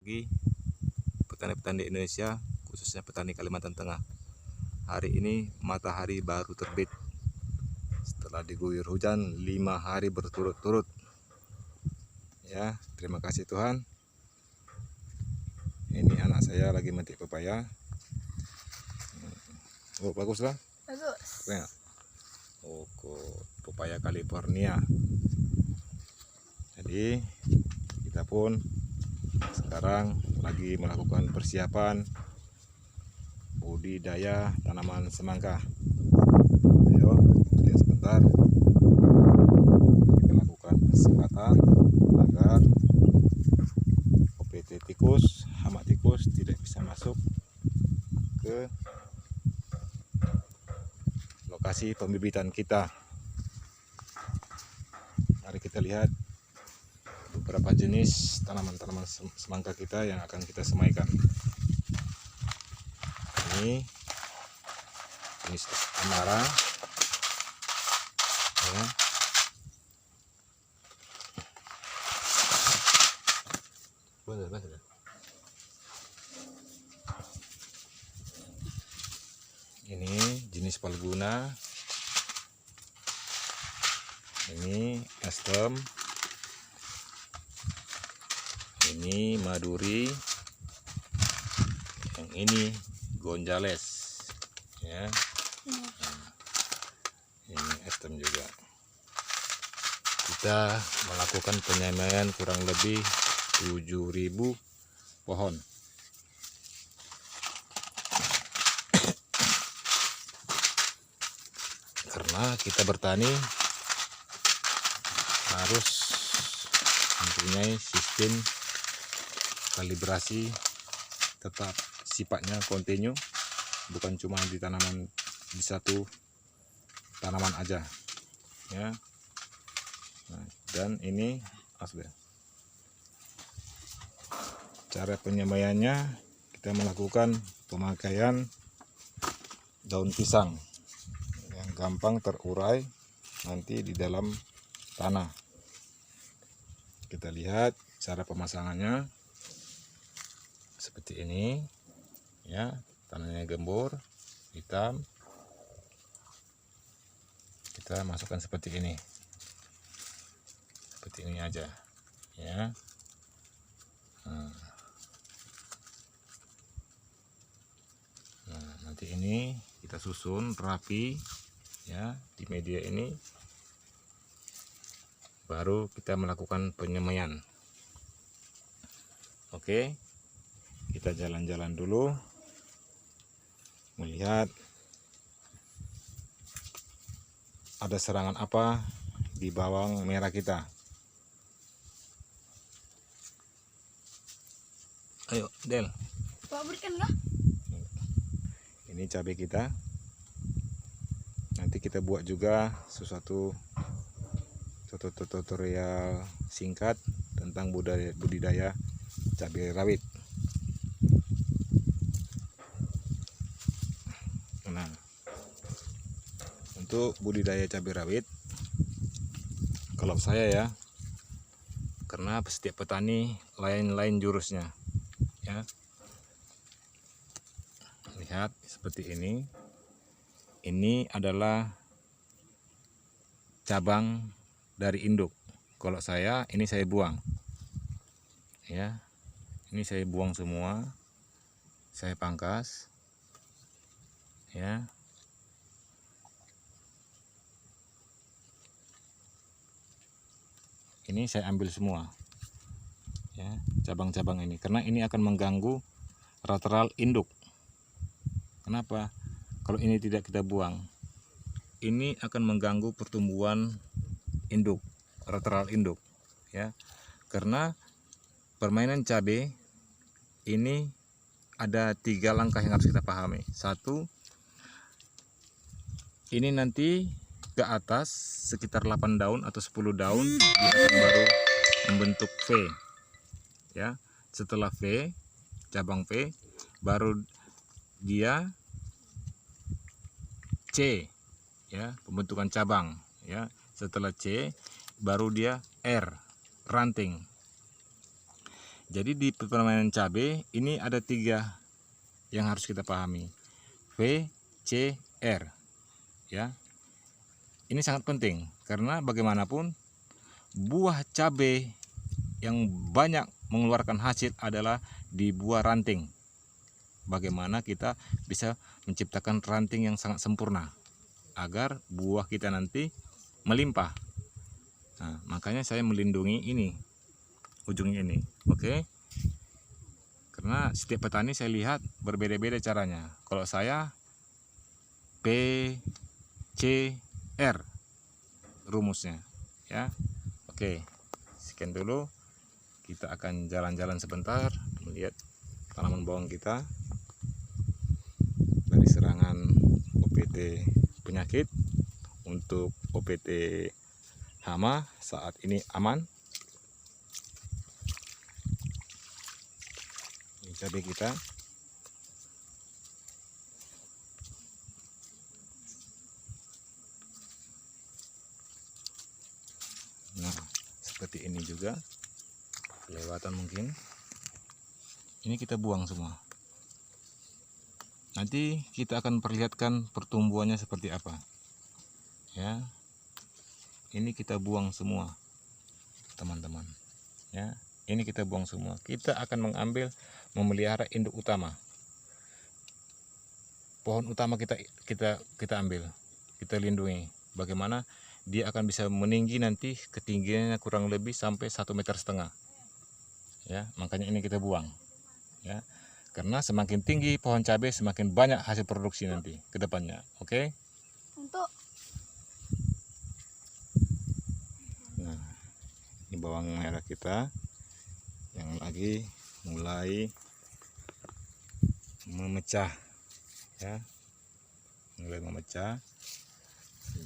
pagi petani-petani di Indonesia, khususnya petani Kalimantan Tengah. Hari ini matahari baru terbit setelah diguyur hujan 5 hari berturut-turut. Ya, terima kasih Tuhan. Ini anak saya lagi metik pepaya. Oh, bagus lah. Bagus. Ya. Oh, pepaya California. Jadi kita pun sekarang lagi melakukan persiapan budidaya tanaman semangka. Ayo lihat sebentar, kita lakukan percepatan agar OPT tikus, hama tikus tidak bisa masuk ke lokasi pembibitan kita. Mari kita lihat beberapa jenis tanaman-tanaman semangka kita yang akan kita semaikan. Ini jenis amara, ya. Ini jenis palguna, ini estem, ini maduri, yang ini gonjales, ya. Ini estem juga. Kita melakukan penyemaian kurang lebih 7.000 pohon. Karena kita bertani harus mempunyai sistem kalibrasi tetap sifatnya kontinu, bukan cuma di satu tanaman aja, ya. Nah, dan ini cara penyemaiannya, kita melakukan pemakaian daun pisang yang gampang terurai nanti di dalam tanah. Kita lihat cara pemasangannya seperti ini, ya. Tanahnya gembur, hitam. Kita masukkan seperti ini aja, ya. Nah, nanti ini kita susun rapi, ya, di media ini. Baru kita melakukan penyemaian. Oke, kita jalan-jalan dulu melihat ada serangan apa di bawang merah kita. Ayo Del, Pak berikan lah. ini cabai kita. Nanti kita buat juga sesuatu tutorial singkat tentang budidaya cabai rawit. Nah, untuk budidaya cabai rawit, kalau saya ya, karena setiap petani lain-lain jurusnya, ya. Lihat seperti ini. Ini adalah cabang dari induk. Kalau saya, ini saya buang, ya. Ini saya buang semua, saya pangkas, ya. Ini saya ambil semua, ya, cabang-cabang ini, karena ini akan mengganggu lateral induk. Kenapa? Kalau ini tidak kita buang, ini akan mengganggu pertumbuhan induk, lateral induk, ya. Karena permainan cabai ini ada 3 langkah yang harus kita pahami. 1, ini nanti ke atas sekitar 8 daun atau 10 daun dia akan baru membentuk V, ya. Setelah V, cabang V, baru dia C, ya, pembentukan cabang, ya. Setelah C baru dia R, ranting. Jadi di permainan cabai ini ada 3 yang harus kita pahami. V, C, R. Ya. Ini sangat penting karena bagaimanapun buah cabai yang banyak mengeluarkan hasil adalah di buah ranting. Bagaimana kita bisa menciptakan ranting yang sangat sempurna agar buah kita nanti melimpah. Nah, makanya saya melindungi ini, ujung ini, oke? Karena setiap petani saya lihat berbeda-beda caranya. Kalau saya P, C, R rumusnya, ya. Oke, sekian dulu. Kita akan jalan-jalan sebentar melihat tanaman bawang kita dari serangan OPT penyakit. Untuk OPT hama saat ini aman. Ini cabai kita. Nah, seperti ini juga. Kelewatan mungkin. Ini kita buang semua. Nanti kita akan perlihatkan pertumbuhannya seperti apa. Ya. Ini kita buang semua, teman-teman. Ya, ini kita buang semua. Kita akan memelihara induk utama. Pohon utama kita ambil, kita lindungi. Bagaimana dia akan bisa meninggi nanti, ketinggiannya kurang lebih sampai 1,5 meter. Ya, makanya ini kita buang. Ya, karena semakin tinggi pohon cabai semakin banyak hasil produksi nanti ke depannya. Oke? Untuk Nah, ini bawang merah kita yang lagi mulai memecah, ya, mulai memecah.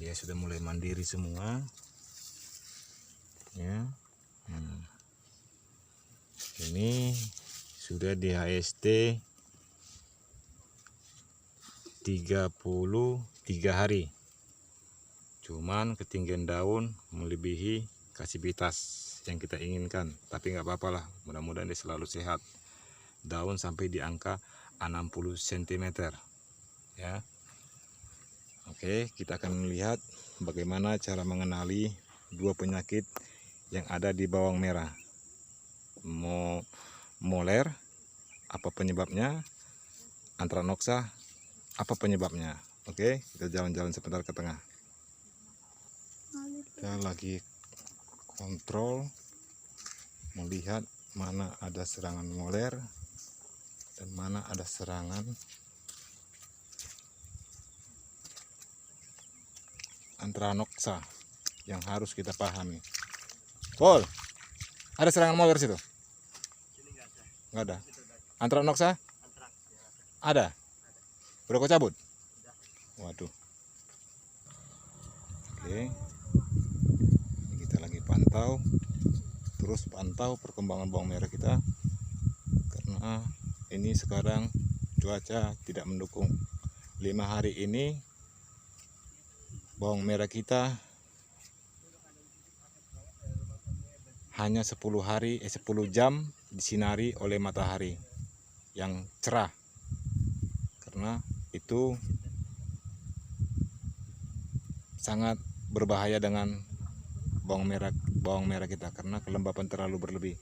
Dia sudah mulai mandiri semua, ya. Ini sudah di HST 33 hari. Cuman ketinggian daun melebihi kasivitas yang kita inginkan, tapi nggak apa-apa lah, mudah-mudahan dia selalu sehat. Daun sampai di angka 60 cm, ya. Oke, kita akan melihat bagaimana cara mengenali 2 penyakit yang ada di bawang merah. Moler, apa penyebabnya? Anthranoxa, apa penyebabnya? Oke, kita jalan-jalan sebentar ke tengah. Kita lagi kontrol, melihat mana ada serangan moler dan mana ada serangan Anthranoxa yang harus kita pahami. Pol, ada serangan moler situ? Nggak ada. Anthranoxa? Ada. Udah kau cabut? Waduh. Oke. Ini kita lagi pantau. Terus pantau perkembangan bawang merah kita. Karena ini sekarang cuaca tidak mendukung. 5 hari ini bawang merah kita hanya 10 jam disinari oleh matahari yang cerah, karena itu sangat berbahaya dengan bawang merah kita karena kelembapan terlalu berlebih,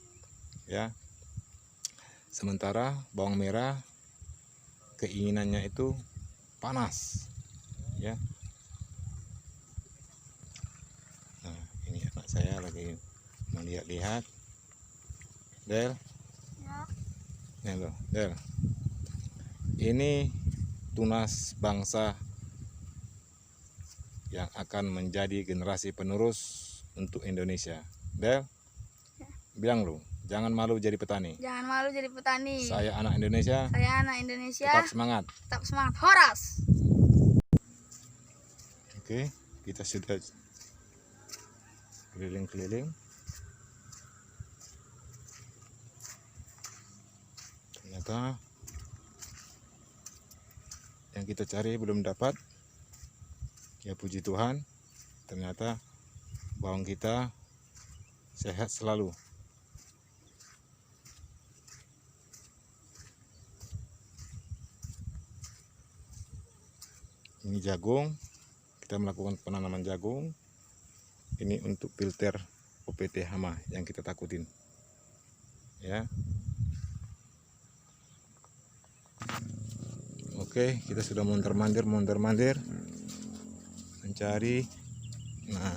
ya. Sementara bawang merah keinginannya itu panas, ya. Nah, ini anak saya lagi melihat-lihat. Del, nih loh, Del. Ini tunas bangsa yang akan menjadi generasi penerus untuk Indonesia. Del, bilang lu, jangan malu jadi petani. jangan malu jadi petani. Saya anak Indonesia. Saya anak Indonesia. Tetap semangat. Tetap semangat. Horas. Oke, kita sudah keliling-keliling. Ternyata yang kita cari belum dapat. Ya puji Tuhan, ternyata bawang kita sehat selalu. Ini jagung, kita melakukan penanaman jagung. Ini untuk filter OPT hama yang kita takutin, ya. Oke, kita sudah mondar-mandir mencari. Nah,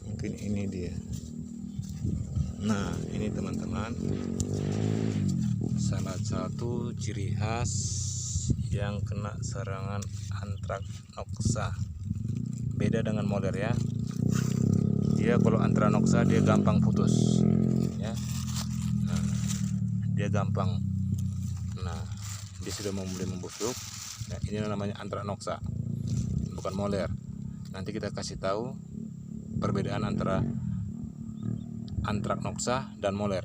mungkin ini dia. Nah, ini teman-teman, salah satu ciri khas yang kena serangan antraknoksa. Beda dengan moler ya. Dia kalau antraknoksa dia gampang putus, ya. Nah, dia gampang. Nah, dia sudah mulai membusuk. Nah, ini namanya antraknoksa, bukan moler. Nanti kita kasih tahu perbedaan antara antraknoksa dan moler.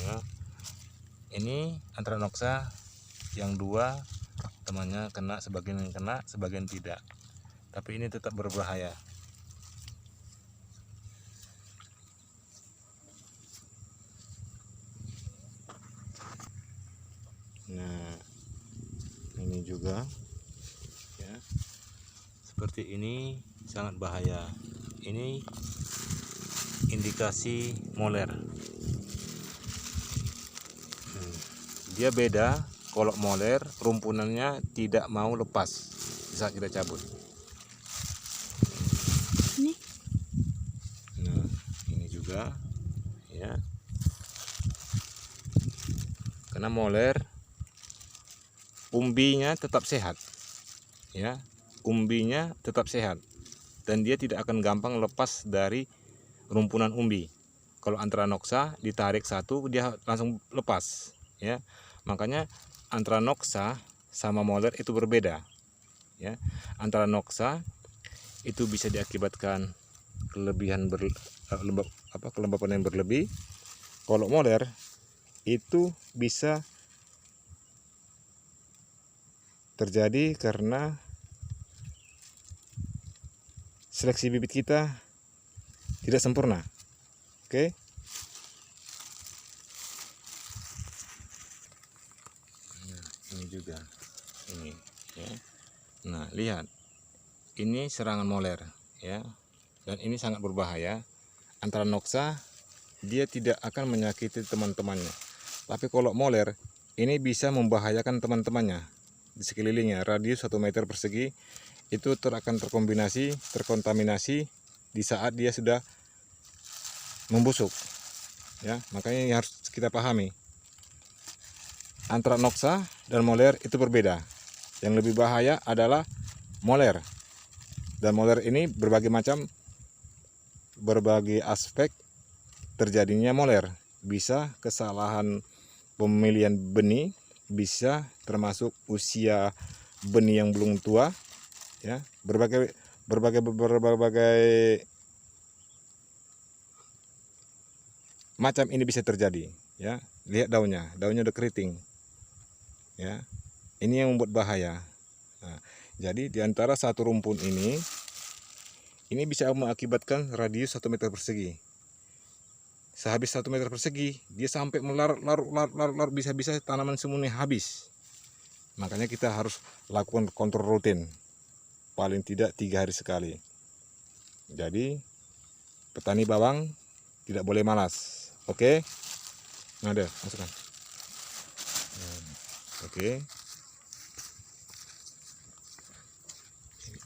Ya. Ini antraknoksa yang dua temannya kena, sebagian yang kena, sebagian tidak. Tapi ini tetap berbahaya. Nah, ini juga ya. Seperti ini sangat bahaya. Ini indikasi moler. Dia beda. Kalau moler rumpunannya tidak mau lepas saat kita cabut. Ini. Nah, ini juga ya. Karena moler umbinya tetap sehat, ya. Umbinya tetap sehat dan dia tidak akan gampang lepas dari rumpunan umbi. Kalau antraknoksa ditarik satu dia langsung lepas, ya. Makanya antraknoksa sama moler itu berbeda, ya. Antraknoksa itu bisa diakibatkan kelembapan yang berlebih. Kalau moler itu bisa terjadi karena seleksi bibit kita tidak sempurna. Oke. Nah, ini juga ini ya. Nah, lihat. Ini serangan moler ya. Dan ini sangat berbahaya. Antraknoksa dia tidak akan menyakiti teman-temannya. Tapi kalau moler ini bisa membahayakan teman-temannya di sekelilingnya. Radius 1 meter persegi itu akan terkontaminasi di saat dia sudah membusuk, ya. Makanya yang harus kita pahami, antraknoksa dan moler itu berbeda. Yang lebih bahaya adalah moler, dan moler ini berbagai aspek terjadinya moler. Bisa kesalahan pemilihan benih, bisa termasuk usia benih yang belum tua, ya. Berbagai macam ini bisa terjadi, ya. Lihat daunnya udah keriting, ya. Ini yang membuat bahaya. Nah, jadi diantara satu rumpun ini bisa mengakibatkan radius 1 meter persegi. Sehabis 1 meter persegi dia sampai melarut, bisa-bisa tanaman semuanya habis. Makanya kita harus lakukan kontrol rutin, paling tidak 3 hari sekali. Jadi petani bawang tidak boleh malas. Oke. Nah, ada masukkan. Oke.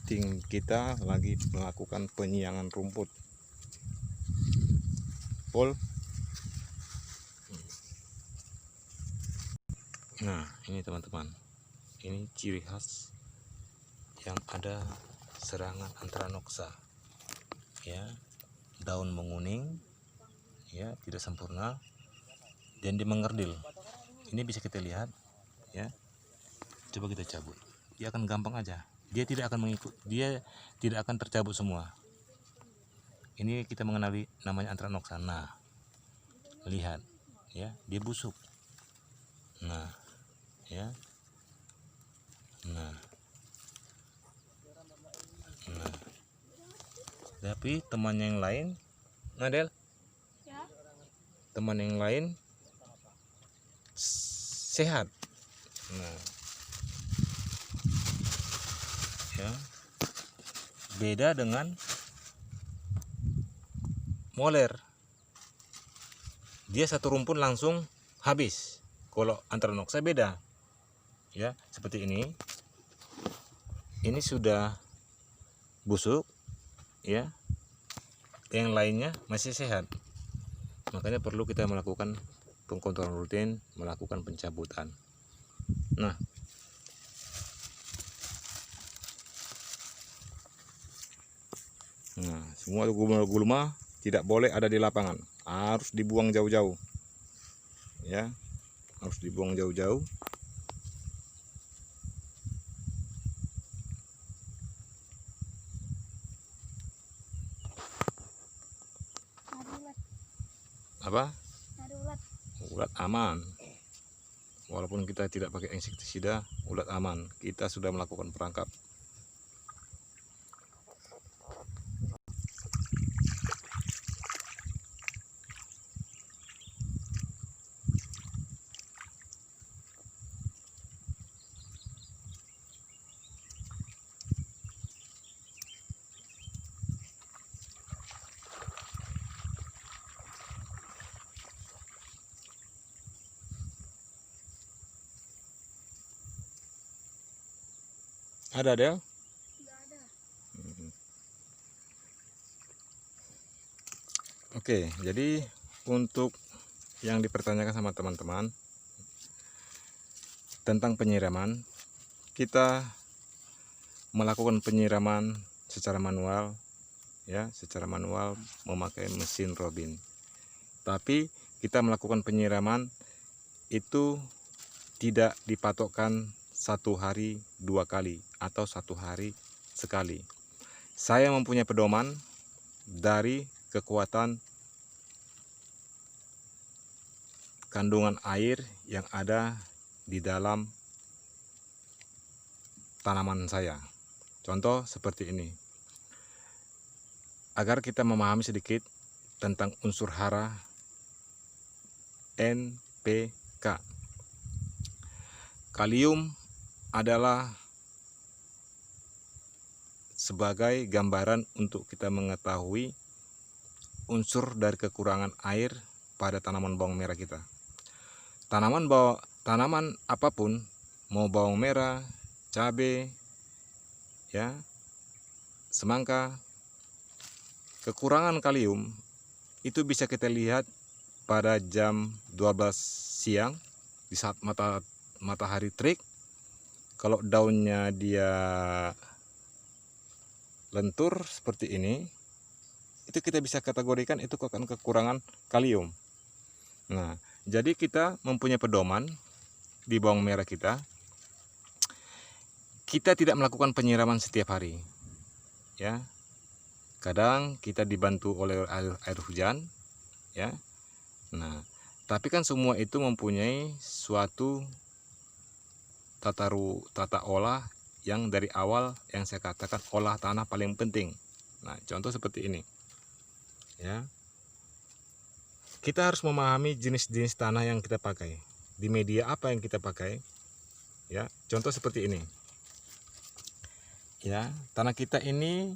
Tim kita lagi melakukan penyiangan rumput. Pol. Nah, ini teman-teman. Ini ciri khas yang ada serangan antraknoksa. Ya, daun menguning, ya, tidak sempurna, dan dia mengerdil. Ini bisa kita lihat, ya. Coba kita cabut, dia akan gampang aja. Dia tidak akan tercabut semua. Ini kita mengenali namanya antraknoksa. Nah, lihat, ya, dia busuk. Nah, ya. Nah. Tapi temannya yang lain, Nadel, Ya. teman yang lain sehat. Nah, ya. Beda dengan moler, dia satu rumpun langsung habis. Kalau Anthranoxa beda, ya. Seperti ini sudah busuk, ya, yang lainnya masih sehat. Makanya perlu kita melakukan pengkontrolan rutin, melakukan pencabutan. Nah, semua gulma tidak boleh ada di lapangan, harus dibuang jauh-jauh, ya, harus dibuang jauh-jauh. Apa? Ulat aman. Walaupun kita tidak pakai insektisida, ulat aman. Kita sudah melakukan perangkap. Ada, Del? Nggak ada. Oke, jadi untuk yang dipertanyakan sama teman-teman tentang penyiraman, kita melakukan penyiraman secara manual, ya, secara manual memakai mesin Robin. Tapi kita melakukan penyiraman itu tidak dipatokkan 1 hari 2 kali atau 1 hari sekali. Saya mempunyai pedoman dari kekuatan kandungan air yang ada di dalam tanaman saya. Contoh seperti ini. Agar kita memahami sedikit tentang unsur hara NPK. Kalium adalah sebagai gambaran untuk kita mengetahui unsur dari kekurangan air pada tanaman bawang merah kita. Tanaman apapun, mau bawang merah, cabai, ya, semangka, kekurangan kalium itu bisa kita lihat pada jam 12 siang di saat matahari terik. Kalau daunnya dia lentur seperti ini, itu kita bisa kategorikan itu akan kekurangan kalium. Nah, jadi kita mempunyai pedoman di bawang merah kita. Kita tidak melakukan penyiraman setiap hari, ya. Kadang kita dibantu oleh air hujan, ya. Nah, tapi kan semua itu mempunyai suatu tata olah yang dari awal yang saya katakan olah tanah paling penting. Nah, contoh seperti ini, ya. Kita harus memahami jenis-jenis tanah yang kita pakai, di media apa yang kita pakai, ya. Contoh seperti ini, ya. Tanah kita ini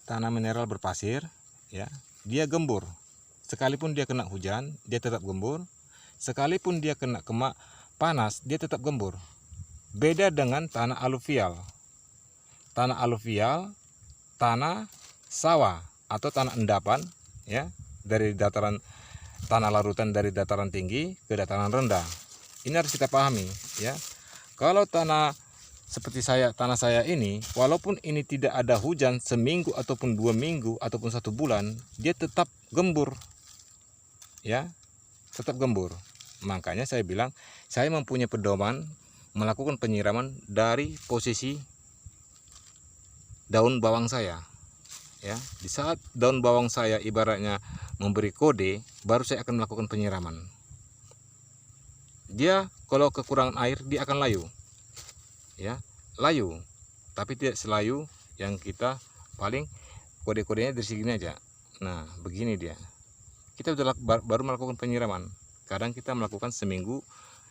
tanah mineral berpasir, ya. Dia gembur, sekalipun dia kena hujan dia tetap gembur, sekalipun dia kena panas dia tetap gembur. Beda dengan tanah aluvial. Tanah aluvial, tanah sawah atau tanah endapan, ya, dari dataran tanah larutan dari dataran tinggi ke dataran rendah. Ini harus kita pahami, ya. Kalau tanah seperti tanah saya ini, walaupun ini tidak ada hujan seminggu ataupun 2 minggu ataupun 1 bulan, dia tetap gembur, ya, tetap gembur. Makanya saya bilang saya mempunyai pedoman melakukan penyiraman dari posisi daun bawang saya, ya. Di saat daun bawang saya ibaratnya memberi kode, baru saya akan melakukan penyiraman. Dia kalau kekurangan air dia akan layu, ya, layu, tapi tidak selayu yang kita paling kode-kodenya dari segini aja. Nah, begini dia. Kita baru melakukan penyiraman. Kadang kita melakukan seminggu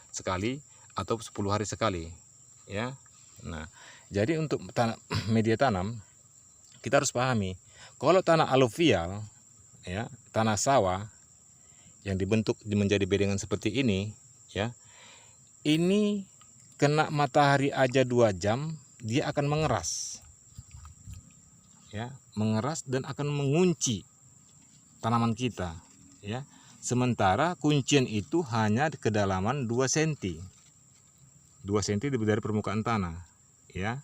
sekali atau 10 hari sekali, ya. Nah, Jadi untuk media tanam kita harus pahami, kalau tanah aluvial, ya, tanah sawah yang dibentuk menjadi bedengan seperti ini, ya, ini kena matahari aja 2 jam dia akan mengeras, ya, mengeras dan akan mengunci tanaman kita, ya. Sementara kuncian itu hanya di kedalaman 2 cm. 2 cm dari permukaan tanah, ya.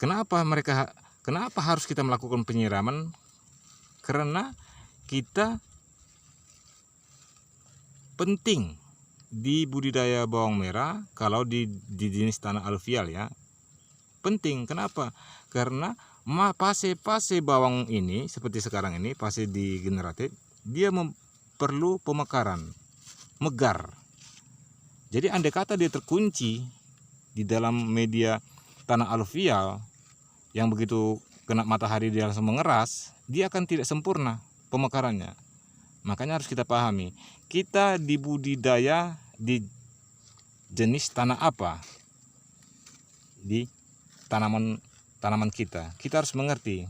Kenapa harus kita melakukan penyiraman? Karena kita penting di budidaya bawang merah kalau di jenis tanah aluvial, ya. Penting. Kenapa? Karena fase bawang ini seperti sekarang ini, fase degeneratif, dia perlu pemekaran, megar. Jadi andai kata dia terkunci di dalam media tanah aluvial yang begitu kena matahari dia langsung mengeras, dia akan tidak sempurna pemekarannya. Makanya harus kita pahami, kita dibudidaya di jenis tanah apa di tanaman kita. Kita harus mengerti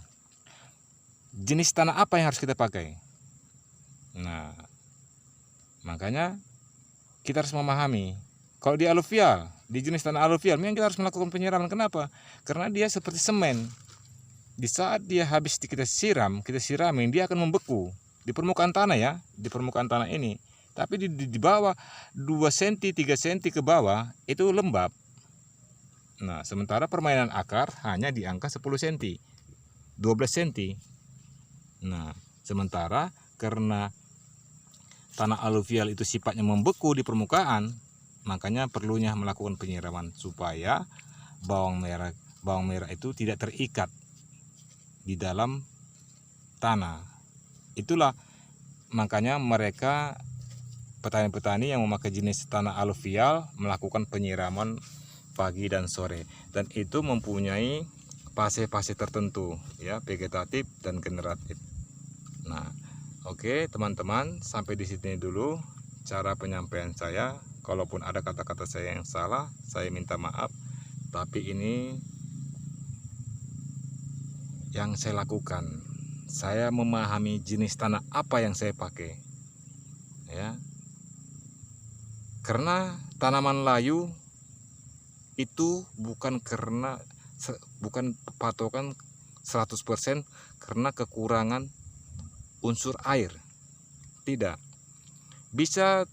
jenis tanah apa yang harus kita pakai. Nah, makanya kita harus memahami, kalau di aluvial, di jenis tanah aluvial, memang kita harus melakukan penyiraman. Kenapa? Karena dia seperti semen. Di saat dia habis kita siramin, dia akan membeku di permukaan tanah, ya, di permukaan tanah ini. Tapi di bawah 2 cm, 3 cm ke bawah itu lembab. Nah, sementara permainan akar hanya di angka 10 cm, 12 cm. Nah, sementara karena tanah aluvial itu sifatnya membeku di permukaan, makanya perlunya melakukan penyiraman supaya bawang merah itu tidak terikat di dalam tanah. Itulah makanya mereka petani-petani yang memakai jenis tanah aluvial melakukan penyiraman pagi dan sore, dan itu mempunyai fase-fase tertentu, ya, vegetatif dan generatif. Nah, oke teman-teman, sampai di sini dulu cara penyampaian saya. Kalaupun ada kata-kata saya yang salah, saya minta maaf. Tapi ini yang saya lakukan. Saya memahami jenis tanah apa yang saya pakai, ya. Karena tanaman layu itu bukan patokan 100% karena kekurangan unsur air. Tidak. Bisa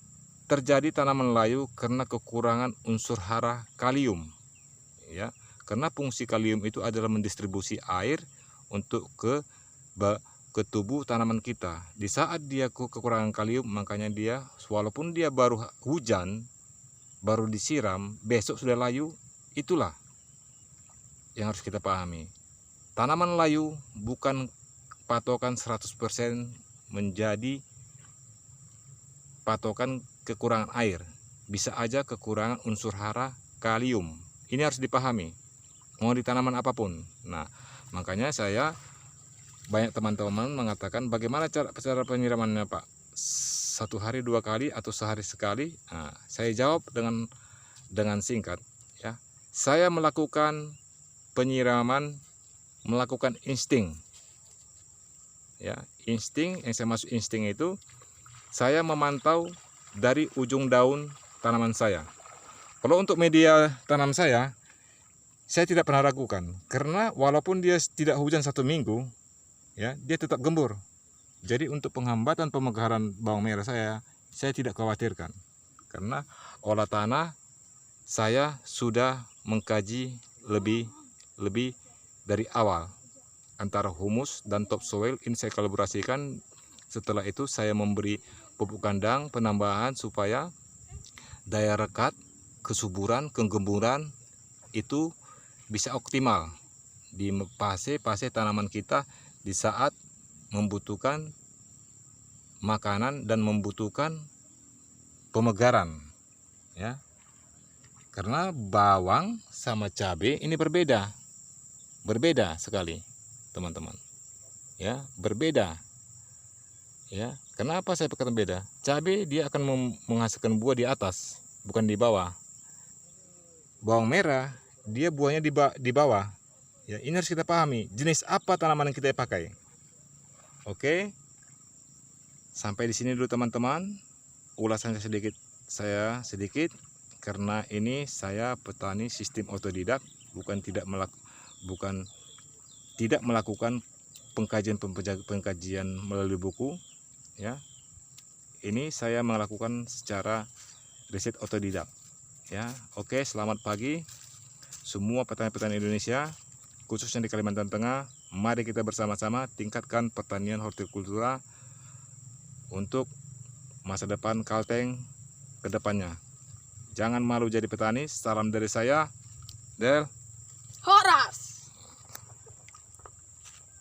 terjadi tanaman layu karena kekurangan unsur hara kalium, ya. Karena fungsi kalium itu adalah mendistribusi air untuk ke tubuh tanaman kita. Di saat dia kekurangan kalium, makanya dia walaupun dia baru hujan, baru disiram, besok sudah layu. Itulah yang harus kita pahami. Tanaman layu bukan patokan 100% menjadi patokan kekurangan air. Bisa aja kekurangan unsur hara kalium. Ini harus dipahami, mau di tanaman apapun. Nah, makanya saya banyak teman-teman mengatakan, bagaimana cara penyiramannya, Pak? 1 hari 2 kali atau sehari sekali? Nah, saya jawab dengan singkat, ya. Saya melakukan penyiraman melakukan insting, ya. Insting, yang saya maksud insting itu, saya memantau dari ujung daun tanaman saya. Kalau untuk media tanam saya tidak pernah ragukan, karena walaupun dia tidak hujan 1 minggu, ya, dia tetap gembur. Jadi untuk penghambatan pemekaran bawang merah saya tidak khawatirkan, karena olah tanah saya sudah mengkaji lebih dari awal antara humus dan topsoil. Ini saya kolaborasikan. Setelah itu saya memberi pupuk kandang penambahan supaya daya rekat, kesuburan, kegemburan itu bisa optimal di fase tanaman kita di saat membutuhkan makanan dan membutuhkan pemegaran, ya. Karena bawang sama cabai ini berbeda sekali, teman-teman, ya, berbeda, ya. Kenapa saya berkata beda? Cabai dia akan menghasilkan buah di atas, bukan di bawah. Bawang merah dia buahnya di bawah. Ya, ini harus kita pahami jenis apa tanaman yang kita pakai. Oke. Sampai di sini dulu teman-teman. Ulasan saya sedikit karena ini saya petani sistem otodidak, bukan tidak melakukan pengkajian melalui buku, ya. Ini saya melakukan secara riset otodidak, ya. Oke, selamat pagi semua petani-petani Indonesia, khususnya di Kalimantan Tengah. Mari kita bersama-sama tingkatkan pertanian hortikultura untuk masa depan Kalteng ke depannya. Jangan malu jadi petani. Salam dari saya, Del Horas.